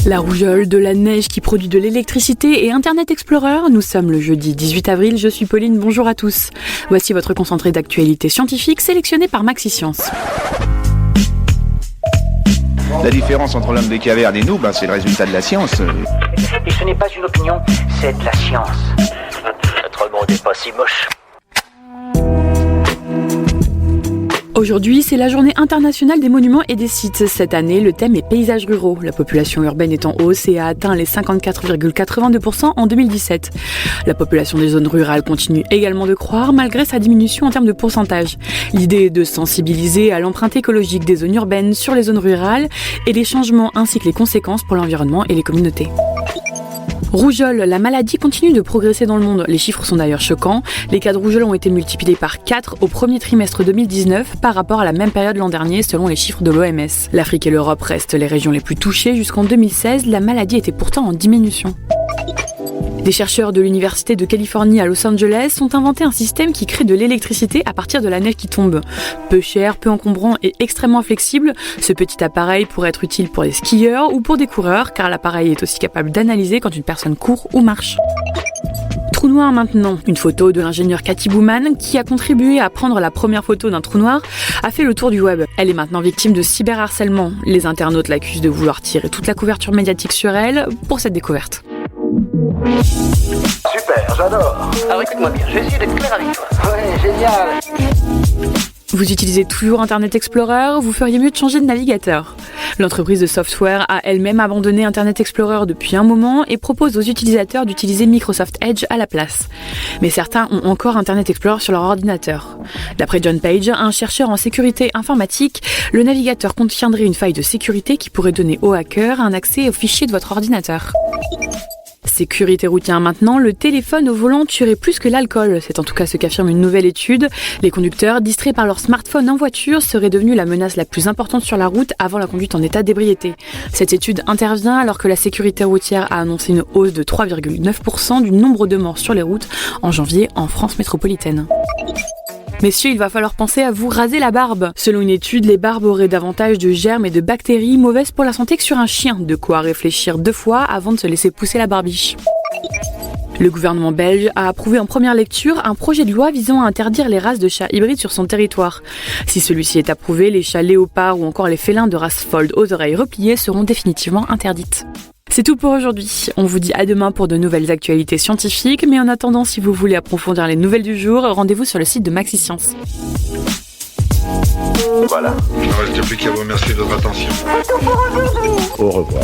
La rougeole, de la neige qui produit de l'électricité et Internet Explorer. Nous sommes le jeudi 18 avril, je suis Pauline, bonjour à tous. Voici votre concentré d'actualité scientifique sélectionné par Maxi-Science. La différence entre l'homme des cavernes et nous, c'est le résultat de la science. Et ce n'est pas une opinion, c'est de la science. Notre monde n'est pas si moche. Aujourd'hui, c'est la journée internationale des monuments et des sites. Cette année, le thème est paysages ruraux. La population urbaine est en hausse et a atteint les 54,82% en 2017. La population des zones rurales continue également de croître malgré sa diminution en termes de pourcentage. L'idée est de sensibiliser à l'empreinte écologique des zones urbaines sur les zones rurales et les changements ainsi que les conséquences pour l'environnement et les communautés. Rougeole, la maladie continue de progresser dans le monde. Les chiffres sont d'ailleurs choquants. Les cas de rougeole ont été multipliés par 4 au premier trimestre 2019 par rapport à la même période l'an dernier selon les chiffres de l'OMS. L'Afrique et l'Europe restent les régions les plus touchées. Jusqu'en 2016, la maladie était pourtant en diminution. Des chercheurs de l'Université de Californie à Los Angeles ont inventé un système qui crée de l'électricité à partir de la neige qui tombe. Peu cher, peu encombrant et extrêmement flexible, ce petit appareil pourrait être utile pour des skieurs ou pour des coureurs, car l'appareil est aussi capable d'analyser quand une personne court ou marche. Trou noir maintenant. Une photo de l'ingénieur Cathy Bouman, qui a contribué à prendre la première photo d'un trou noir, a fait le tour du web. Elle est maintenant victime de cyberharcèlement. Les internautes l'accusent de vouloir tirer toute la couverture médiatique sur elle pour cette découverte. Super, j'adore. Alors écoute-moi bien, je vais essayer d'être clair avec toi. Ouais, génial. Vous utilisez toujours Internet Explorer, vous feriez mieux de changer de navigateur. L'entreprise de software a elle-même abandonné Internet Explorer depuis un moment et propose aux utilisateurs d'utiliser Microsoft Edge à la place. Mais certains ont encore Internet Explorer sur leur ordinateur. D'après John Page, un chercheur en sécurité informatique, le navigateur contiendrait une faille de sécurité qui pourrait donner aux hackers un accès aux fichiers de votre ordinateur. Sécurité routière maintenant, le téléphone au volant tuerait plus que l'alcool. C'est en tout cas ce qu'affirme une nouvelle étude. Les conducteurs, distraits par leur smartphone en voiture, seraient devenus la menace la plus importante sur la route avant la conduite en état d'ébriété. Cette étude intervient alors que la sécurité routière a annoncé une hausse de 3,9% du nombre de morts sur les routes en janvier en France métropolitaine. Messieurs, il va falloir penser à vous raser la barbe. Selon une étude, les barbes auraient davantage de germes et de bactéries mauvaises pour la santé que sur un chien. De quoi réfléchir 2 fois avant de se laisser pousser la barbiche. Le gouvernement belge a approuvé en première lecture un projet de loi visant à interdire les races de chats hybrides sur son territoire. Si celui-ci est approuvé, les chats léopards ou encore les félins de race fold aux oreilles repliées seront définitivement interdites. C'est tout pour aujourd'hui. On vous dit à demain pour de nouvelles actualités scientifiques, mais en attendant, si vous voulez approfondir les nouvelles du jour, rendez-vous sur le site de Maxi-Science. Voilà. Il ne reste plus qu'à vous remercier de votre attention. Au revoir.